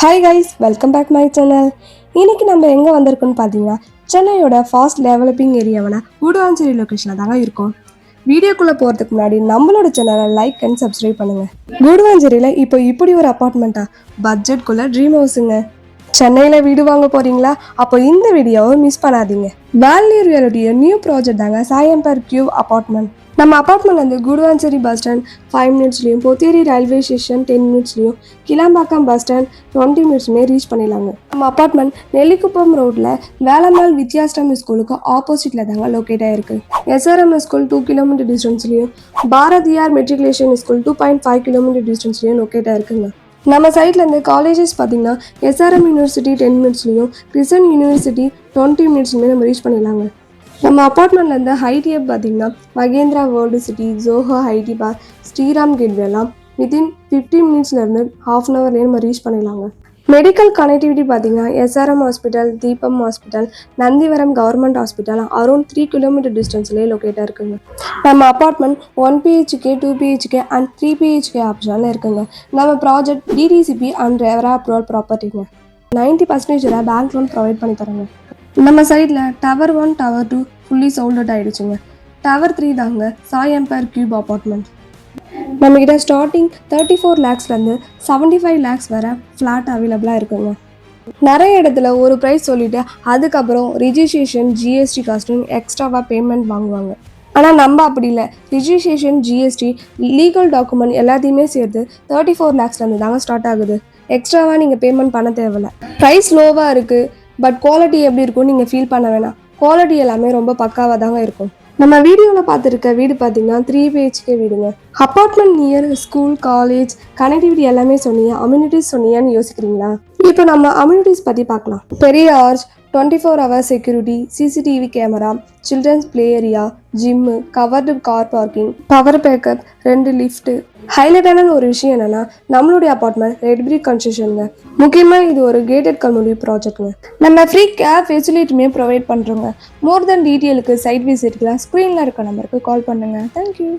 Hi guys, welcome back my channel. இன்னைக்கு நம்ம எங்கே வந்திருக்கோம்னு பார்த்தீங்கன்னா சென்னையோட ஃபாஸ்ட் டெவலப்பிங் ஏரியாவான கூடுவாஞ்சேரி லொக்கேஷனில் தாங்க இருக்கோம். வீடியோக்குள்ளே போகிறதுக்கு முன்னாடி நம்மளோட சேனலை லைக் அண்ட் சப்ஸ்கிரைப் பண்ணுங்கள். கூடுவாஞ்சேரியில் இப்போ இப்படி ஒரு அப்பார்ட்மெண்ட்டா, பட்ஜெட்குள்ளே ட்ரீம் ஹவுஸுங்க. சென்னையில் வீடு வாங்க போகிறீங்களா? அப்போ இந்த வீடியோவை மிஸ் பண்ணாதீங்க. வேல்யூர் ரியாலிட்டிய நியூ ப்ராஜெக்ட் தாங்க சாய் எம்பயர் கியூப் அப்பார்ட்மெண்ட். நம்ம அப்பார்ட்மெண்ட்லேருந்து கூடுவாஞ்சேரி பஸ் ஸ்டாண்ட் 5 மினிட்ஸ்லையும், பொத்தேரி ரயில்வே ஸ்டேஷன் 10 மினிட்ஸ்லையும், கிளாம்பாக்கம் பஸ் ஸ்டாண்ட் 20 மினிட்ஸுமே ரீச் பண்ணிடலாங்க. நம்ம அப்பார்ட்மெண்ட் நெல்லிக்குப்பம் ரோட்டில் வேலம்மாள் வித்யாஷ்டமி ஸ்கூலுக்கு ஆப்போசிட்டில் தாங்க லொக்கேட் ஆகிருக்கு. எஸ்ஆர்எம் ஸ்கூல் 2 கிலோமீட்டர் டிஸ்டன்ஸ்லையும், பாரதியார் மெட்ரிகுலேஷன் ஸ்கூல் 2.5 கிலோமீட்டர் டிஸ்டன்ஸ்லையும் லொக்கேட் ஆகிருக்குங்க. நம்ம சைட்லேருந்து காலேஜஸ் பார்த்தீங்கன்னா எஸ்ஆர்எம் யூனிவர்சிட்டி 10 மினிட்ஸ்லையும், கிறிஸ்டன் யூனிவர்சிட்டி 20 மினிட்ஸ்லையுமே நம்ம ரீச் பண்ணிடலாங்க. நம்ம அப்பார்ட்மெண்ட்லேருந்து ஹைடிஎப் பார்த்தீங்கன்னா Mahindra World City, Zoho IT park, Sriram கேட்வேலாம் வித்தின் 50 மினிட்ஸ்லேருந்து ½ அன் ஹவர்லேயே நம்ம ரீச் பண்ணிடலாங்க. மெடிக்கல் கனெக்டிவிட்டி பார்த்தீங்கன்னா SRM hospital, Deepam hospital, Nandivaram government hospital around 3 kilometre டிஸ்டன்ஸ்லேயே லொக்கேட்டாக இருக்குங்க. நம்ம apartment 1 BHK, 2 BHK and 3 BHK ஆப்ஷனில் இருக்குங்க. நம்ம project DTCP and RERA approval ப்ராப்பர்ட்டிங்க. 90% பேங்க் லோன் ப்ரொவைட் பண்ணி தராங்க. நம்ம சைடில் tower 1, tower 2 fully sold out ஆகிடுச்சுங்க. டவர் 3 தாங்க சாய் எம்பயர் கியூப் அப்பார்ட்மெண்ட். நம்மக்கிட்ட ஸ்டார்டிங் 34 lakhsலேருந்து 75 lakhs வரை ஃப்ளாட் அவைலபிளாக இருக்குங்க. நிறைய இடத்துல ஒரு ப்ரைஸ் சொல்லிவிட்டு அதுக்கப்புறம் ரிஜிஸ்ட்ரேஷன், ஜிஎஸ்டி காஸ்ட்டுன்னு எக்ஸ்ட்ராவாக பேமெண்ட் வாங்குவாங்க. ஆனால் நம்ம அப்படி இல்லை. ரிஜிஸ்ட்ரேஷன், ஜிஎஸ்டி, லீகல் டாக்குமெண்ட் எல்லாத்தையுமே சேர்த்து 34 lakhsலேருந்து தாங்க ஸ்டார்ட் ஆகுது. எக்ஸ்ட்ராவாக நீங்கள் பேமெண்ட் பண்ண தேவையில்லை. ப்ரைஸ் லோவாக இருக்குது, பட் குவாலிட்டி எப்படி இருக்கும்னு நீங்கள் ஃபீல் பண்ண வேணாம். குவாலிட்டி எல்லாமே ரொம்ப பக்காவாக தாங்க இருக்கும். நம்ம வீடியோவில் பார்த்துருக்க வீடு பார்த்தீங்கன்னா 3 BHK வீடுங்க. Apartment near school, college, connectivity எல்லாமே சொன்னீங்க, அம்யூனிட்டிஸ் சொன்னீங்கன்னு யோசிக்கிறீங்களா? இப்போ நம்ம அம்யூனிட்டிஸ் பற்றி பார்க்கலாம். பெரிய arch, 24 hour security, CCTV camera, children's play area, gym, covered car parking, power backup, 2 lift. ஹைலைட்டான ஒரு விஷயம் என்னன்னா, நம்மளுடைய அப்பார்ட்மெண்ட் ரெட் பிரிக் கன்ஸ்ட்ரக்ஷனுங்க. முக்கியமாக இது ஒரு கேட்டட் கம்யூனிட்டி ப்ராஜெக்ட்ங்க. நம்ம ஃப்ரீ கேப் ஃபெசிலிட்டியுமே ப்ரொவைட் பண்ணுறோங்க. மோர் தென் டீட்டெயிலுக்கு சைட் விசிட்லாம் ஸ்க்ரீனில் இருக்க நம்பருக்கு கால் பண்ணுங்கள். தேங்க்யூ.